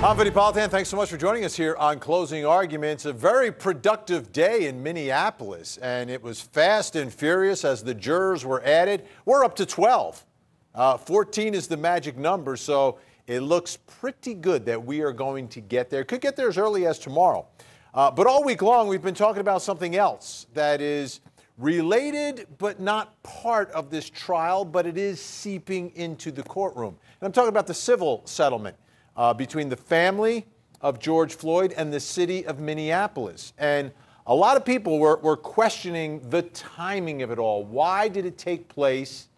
I'm Vinny Politan. Thanks so much for joining us here on Closing Arguments. A very productive day in Minneapolis, and it was fast and furious as the jurors were added. We're up to 12. 14 is the magic number, so it looks pretty good that we are going to get there. Could get there as early as tomorrow. But all week long, we've been talking about something else that is related but not part of this trial, but it is seeping into the courtroom. And I'm talking about the civil settlement between the family of George Floyd and the city of Minneapolis. And a lot of people were questioning the timing of it all. Why did it take place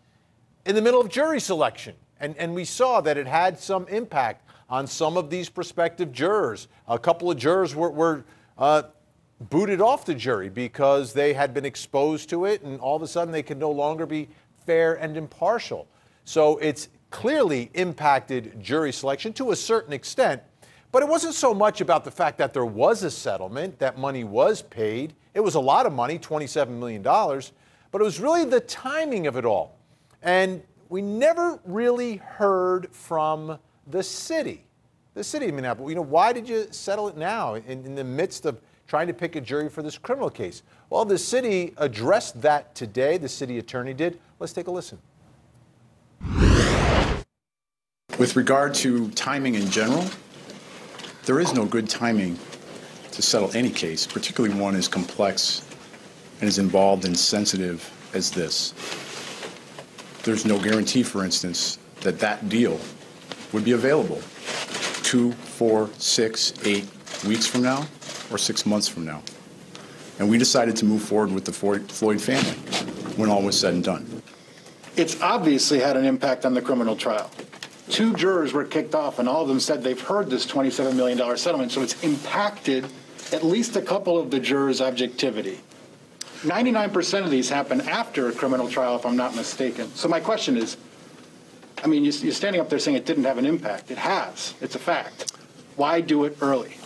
in the middle of jury selection? And we saw that it had some impact on some of these prospective jurors. A couple of jurors were booted off the jury because they had been exposed to it, and all of a sudden they could no longer be fair and impartial. So it's clearly impacted jury selection to a certain extent, but it wasn't so much about the fact that there was a settlement, that money was paid. It was a lot of money, $27 million, but it was really the timing of it all. And we never really heard from the city of Minneapolis. You know, why did you settle it now in the midst of trying to pick a jury for this criminal case? Well, the city addressed that today. The city attorney did. Let's take a listen. With regard to timing in general, there is no good timing to settle any case, particularly one as complex and as involved and sensitive as this. There's no guarantee, for instance, that that deal would be available 2, 4, 6, 8 weeks from now or 6 months from now. And we decided to move forward with the Floyd family when all was said and done. It's obviously had an impact on the criminal trial. 2 jurors were kicked off, and all of them said they've heard this $27 million settlement, so it's impacted at least a couple of the jurors' objectivity. 99% of these happen after a criminal trial, if I'm not mistaken. So my question is, I mean, you're standing up there saying it didn't have an impact. It has. It's a fact. Why do it early?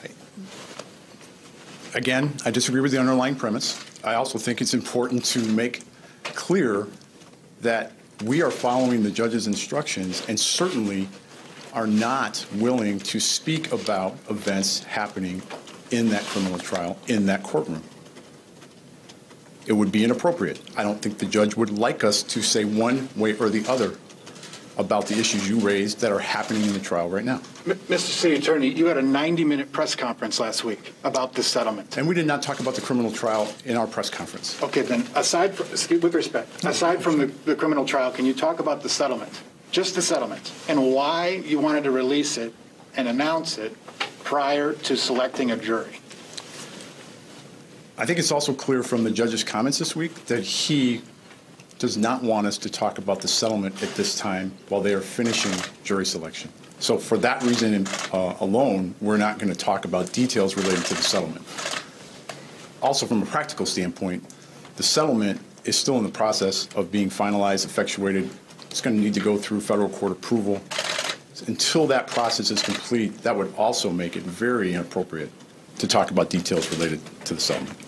Again, I disagree with the underlying premise. I also think it's important to make clear that we are following the judge's instructions and certainly are not willing to speak about events happening in that criminal trial, in that courtroom. It would be inappropriate. I don't think the judge would like us to say one way or the other about the issues you raised that are happening in the trial right now. Mr. City Attorney, you had a 90-minute press conference last week about this settlement. And we did not talk about the criminal trial in our press conference. Okay, then, with respect, aside from the criminal trial, can you talk about the settlement, just the settlement, and why you wanted to release it and announce it prior to selecting a jury? I think it's also clear from the judge's comments this week that he does not want us to talk about the settlement at this time while they are finishing jury selection. So for that reason alone, we're not going to talk about details related to the settlement. Also, from a practical standpoint, the settlement is still in the process of being finalized, effectuated. It's going to need to go through federal court approval. Until that process is complete, that would also make it very inappropriate to talk about details related to the settlement.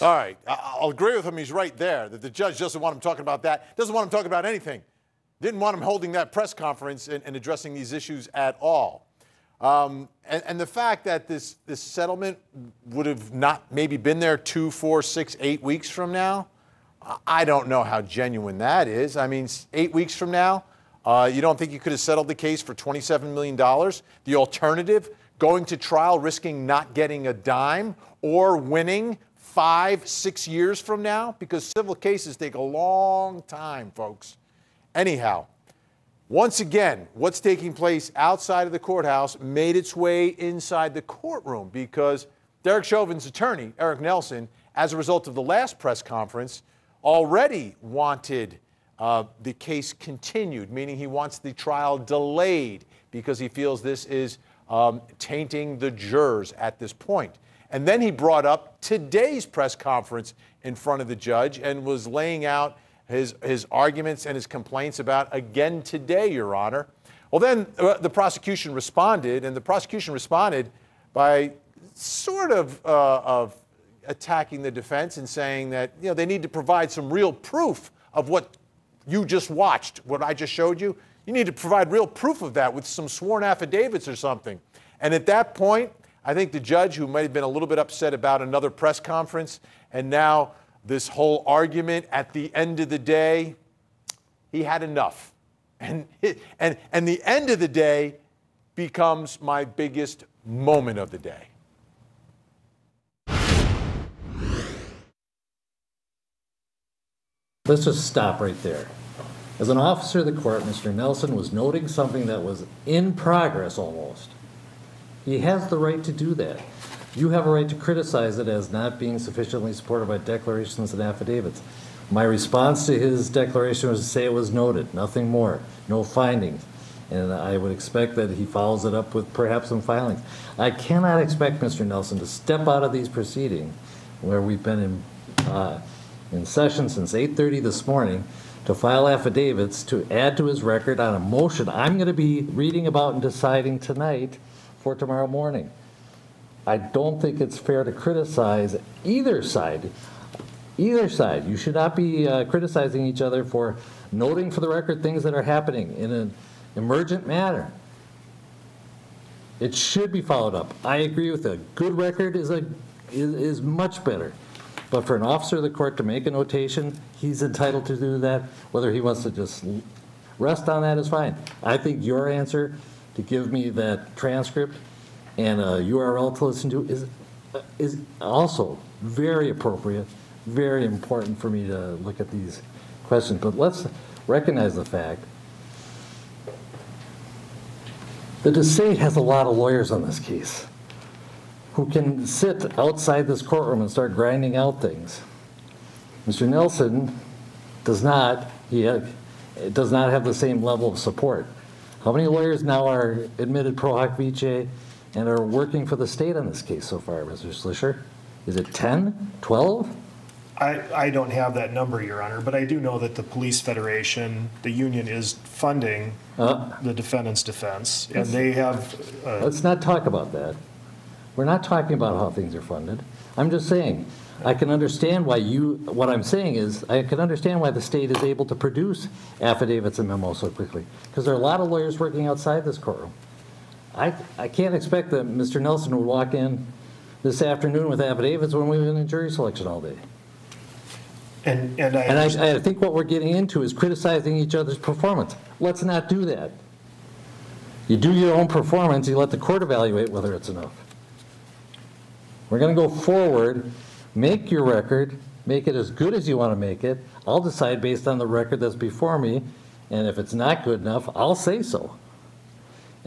All right, I'll agree with him. He's right there, that the judge doesn't want him talking about that, doesn't want him talking about anything. Didn't want him holding that press conference and addressing these issues at all. And the fact that this settlement would have not maybe been there 2, 4, 6, 8 weeks from now, I don't know how genuine that is. I mean, 8 weeks from now, you don't think you could have settled the case for $27 million? The alternative, going to trial, risking not getting a dime, or winning 5, 6 years from now? Because civil cases take a long time, folks. Anyhow, once again, what's taking place outside of the courthouse made its way inside the courtroom, because Derek Chauvin's attorney, Eric Nelson, as a result of the last press conference, already wanted the case continued, meaning he wants the trial delayed because he feels this is tainting the jurors at this point. And then he brought up today's press conference in front of the judge and was laying out his arguments and his complaints about, again today, Your Honor. Well, then the prosecution responded, and the prosecution responded by sort of attacking the defense and saying that, you know, they need to provide some real proof of what you just watched, what I just showed you. You need to provide real proof of that with some sworn affidavits or something. And at that point, I think the judge, who might have been a little bit upset about another press conference and now this whole argument, at the end of the day, he had enough. And the end of the day becomes my biggest moment of the day. Let's just stop right there. As an officer of the court, Mr. Nelson was noting something that was in progress almost. He has the right to do that. You have a right to criticize it as not being sufficiently supported by declarations and affidavits. My response to his declaration was to say it was noted, nothing more, no findings. And I would expect that he follows it up with perhaps some filings. I cannot expect Mr. Nelson to step out of these proceedings, where we've been in session since 8:30 this morning, to file affidavits to add to his record on a motion I'm going to be reading about and deciding tonight for tomorrow morning. I don't think it's fair to criticize either side. Either side. You should not be criticizing each other for noting for the record things that are happening in an emergent manner. It should be followed up. I agree with a good record is much better. But for an officer of the court to make a notation, he's entitled to do that. Whether he wants to just rest on that is fine. I think your answer to give me that transcript and a URL to listen to is also very appropriate, very important for me to look at these questions. But let's recognize the fact that the state has a lot of lawyers on this case who can sit outside this courtroom and start grinding out things. Mr. Nelson does not have the same level of support. How many lawyers now are admitted pro hoc vice and are working for the state on this case so far, Mr. Slisher? Is it 10, 12? I don't have that number, Your Honor, but I do know that the Police Federation, the union, is funding the defendant's defense, and they have... Let's not talk about that. We're not talking about how things are funded. I'm just saying, I can understand why what I'm saying is, I can understand why the state is able to produce affidavits and memos so quickly, because there are a lot of lawyers working outside this courtroom. I can't expect that Mr. Nelson would walk in this afternoon with affidavits when we've been in jury selection all day. And I think what we're getting into is criticizing each other's performance. Let's not do that. You do your own performance, you let the court evaluate whether it's enough. We're going to go forward, make your record, make it as good as you want to make it. I'll decide based on the record that's before me, and if it's not good enough, I'll say so.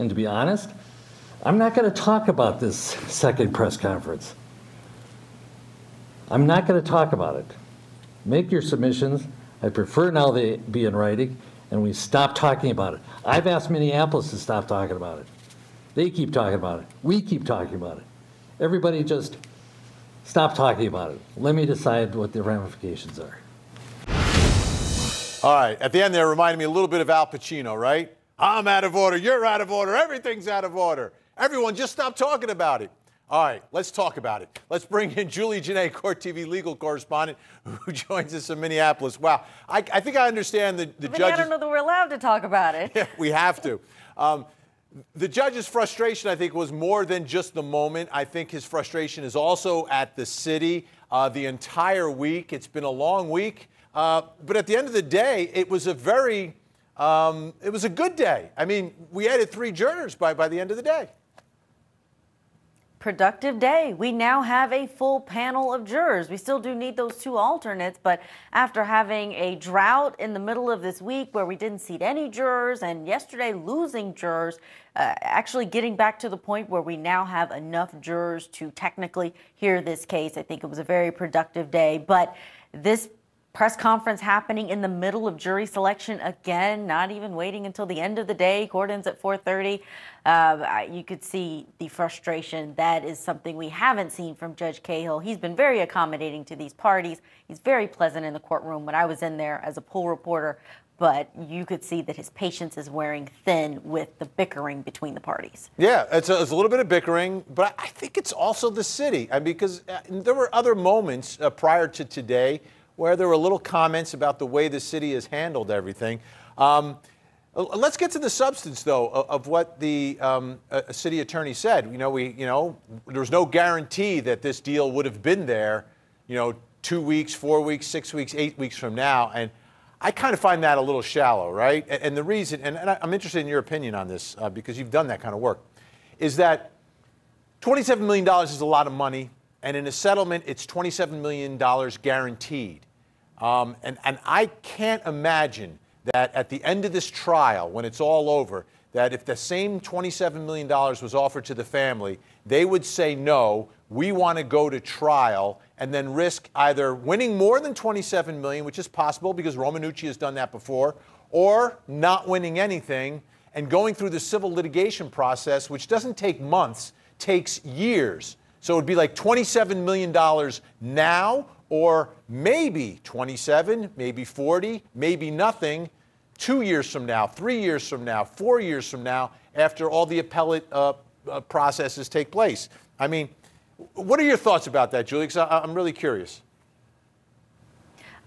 And to be honest, I'm not going to talk about this second press conference. I'm not going to talk about it. Make your submissions. I prefer now they be in writing, and we stop talking about it. I've asked Minneapolis to stop talking about it. They keep talking about it. We keep talking about it. Everybody just stop talking about it. Let me decide what the ramifications are. All right. At the end there, reminded me a little bit of Al Pacino, right? I'm out of order. You're out of order. Everything's out of order. Everyone just stop talking about it. All right. Let's talk about it. Let's bring in Julie Janae, Court TV legal correspondent, who joins us in Minneapolis. Wow. I think I understand the judges. I don't know that we're allowed to talk about it. Yeah, we have to. The judge's frustration, I think, was more than just the moment. I think his frustration is also at the city the entire week. It's been a long week. But at the end of the day, it was a very, it was a good day. I mean, we added 3 jurors by the end of the day. Productive day. We now have a full panel of jurors. We still do need those 2 alternates, but after having a drought in the middle of this week where we didn't seat any jurors and yesterday losing jurors, actually getting back to the point where we now have enough jurors to technically hear this case. I think it was a very productive day, but this press conference happening in the middle of jury selection again, not even waiting until the end of the day. Court ends at 4:30. You could see the frustration. That is something we haven't seen from Judge Cahill. He's been very accommodating to these parties. He's very pleasant in the courtroom when I was in there as a pool reporter, but you could see that his patience is wearing thin with the bickering between the parties. Yeah, it's a little bit of bickering, but I think it's also the city. Because there were other moments prior to today where there were little comments about the way the city has handled everything. Let's get to the substance, though, of what the city attorney said. There was no guarantee that this deal would have been there, 2 weeks, 4 weeks, 6 weeks, 8 weeks from now. And I kind of find that a little shallow, right? And the reason, and I'm interested in your opinion on this because you've done that kind of work, is that $27 million is a lot of money, and in a settlement, it's $27 million guaranteed. And I can't imagine that at the end of this trial, when it's all over, that if the same $27 million was offered to the family, they would say, no, we want to go to trial and then risk either winning more than $27 million, which is possible because Romanucci has done that before, or not winning anything and going through the civil litigation process, which doesn't take months, takes years. So it would be like $27 million now, or maybe 27, maybe 40, maybe nothing 2 years from now, 3 years from now, 4 years from now, after all the appellate processes take place. I mean, what are your thoughts about that, Julie? Because I'm really curious.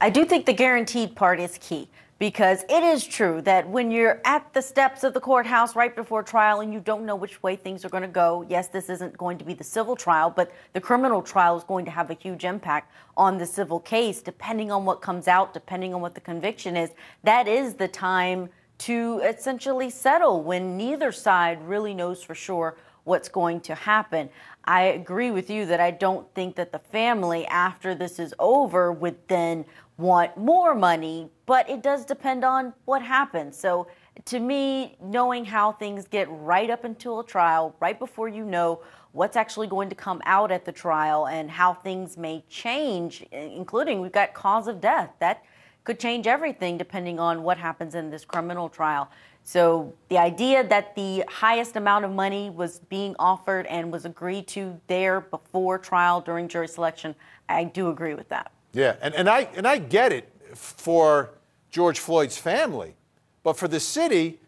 I do think the guaranteed part is key, because it is true that when you're at the steps of the courthouse right before trial and you don't know which way things are going to go, yes, this isn't going to be the civil trial, but the criminal trial is going to have a huge impact on the civil case, depending on what comes out, depending on what the conviction is. That is the time to essentially settle when neither side really knows for sure what's going to happen. I agree with you that I don't think that the family, after this is over, would then want more money, but it does depend on what happens. So to me, knowing how things get right up until a trial, right before you know what's actually going to come out at the trial and how things may change, including we've got cause of death. That could change everything depending on what happens in this criminal trial. So the idea that the highest amount of money was being offered and was agreed to there before trial during jury selection, I do agree with that. Yeah, and I get it for George Floyd's family, but for the city,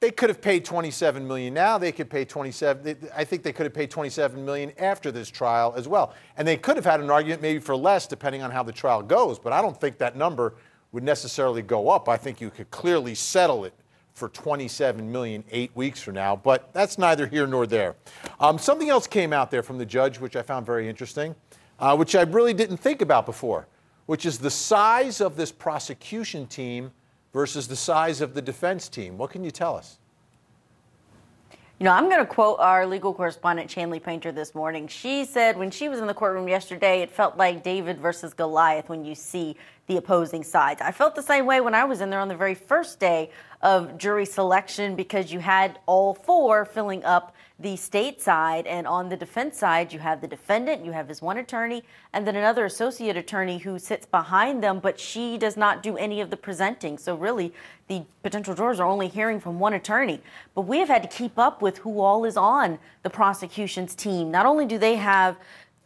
they could have paid $27 million now. They could pay $27. I think they could have paid $27 million after this trial as well, and they could have had an argument maybe for less, depending on how the trial goes. But I don't think that number would necessarily go up. I think you could clearly settle it for $27 million 8 weeks from now. But that's neither here nor there. Something else came out there from the judge, which I found very interesting, which I really didn't think about before, which is the size of this prosecution team versus the size of the defense team. What can you tell us? I'm going to quote our legal correspondent, Chanley Painter, this morning. She said when she was in the courtroom yesterday, it felt like David versus Goliath when you see the opposing sides. I felt the same way when I was in there on the very first day of jury selection, because you had all four filling up the state side, and on the defense side, you have the defendant, you have his one attorney, and then another associate attorney who sits behind them, but she does not do any of the presenting. So really, the potential jurors are only hearing from one attorney. But we have had to keep up with who all is on the prosecution's team. Not only do they have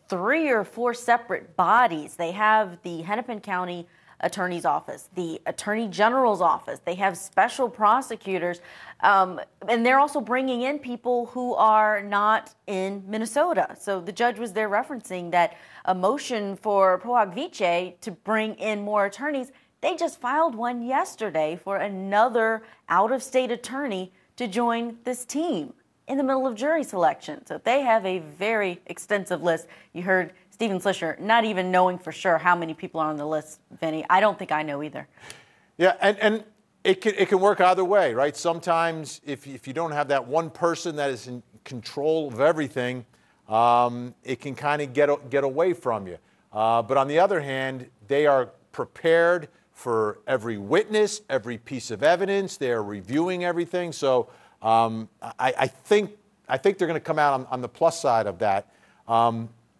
3 or 4 separate bodies, they have the Hennepin County Attorney's Office, the Attorney General's Office. They have special prosecutors, and they're also bringing in people who are not in Minnesota. So the judge was there referencing that a motion for pro hac vice to bring in more attorneys. They just filed one yesterday for another out-of-state attorney to join this team in the middle of jury selection. So they have a very extensive list. You heard Stephen Slisher not even knowing for sure how many people are on the list, Vinny. I don't think I know either. Yeah, and it can work either way, right? Sometimes if you don't have that one person that is in control of everything, it can kind of get away from you. But on the other hand, they are prepared for every witness, every piece of evidence. They are reviewing everything. So I think they're going to come out on the plus side of that.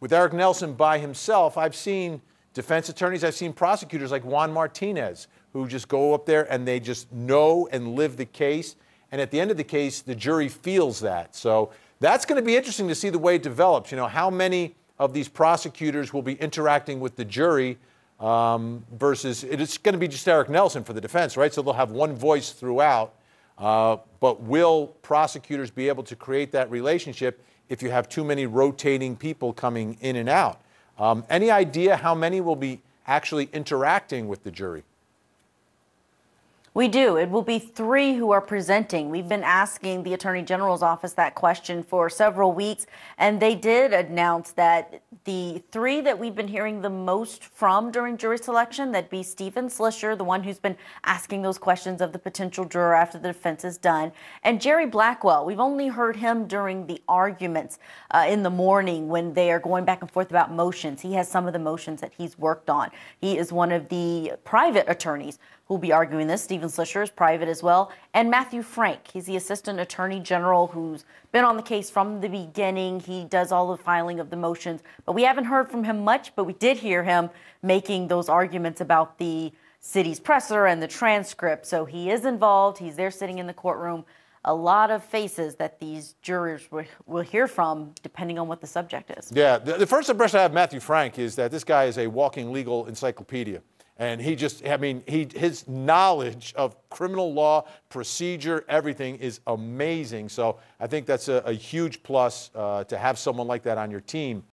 With Eric Nelson by himself, I've seen defense attorneys, I've seen prosecutors like Juan Martinez, who just go up there and they just know and live the case. And at the end of the case, the jury feels that. So that's going to be interesting to see the way it develops. How many of these prosecutors will be interacting with the jury versus it's going to be just Eric Nelson for the defense, right? So they'll have one voice throughout. But will prosecutors be able to create that relationship if you have too many rotating people coming in and out? Any idea how many will be actually interacting with the jury? We do. It will be 3 who are presenting. We've been asking the Attorney General's office that question for several weeks, and they did announce that the 3 that we've been hearing the most from during jury selection, that'd be Stephen Slisher, the one who's been asking those questions of the potential juror after the defense is done, and Jerry Blackwell. We've only heard him during the arguments in the morning when they are going back and forth about motions. He has some of the motions that he's worked on. He is one of the private attorneys who will be arguing this. Stephen Slisher is private as well. And Matthew Frank, he's the Assistant Attorney General who's been on the case from the beginning. He does all the filing of the motions, but we haven't heard from him much, but we did hear him making those arguments about the city's presser and the transcript. So he is involved. He's there sitting in the courtroom. A lot of faces that these jurors will hear from, depending on what the subject is. Yeah, the first impression I have of Matthew Frank is that this guy is a walking legal encyclopedia. And he just, I mean, his knowledge of criminal law, procedure, everything is amazing. So I think that's a huge plus to have someone like that on your team.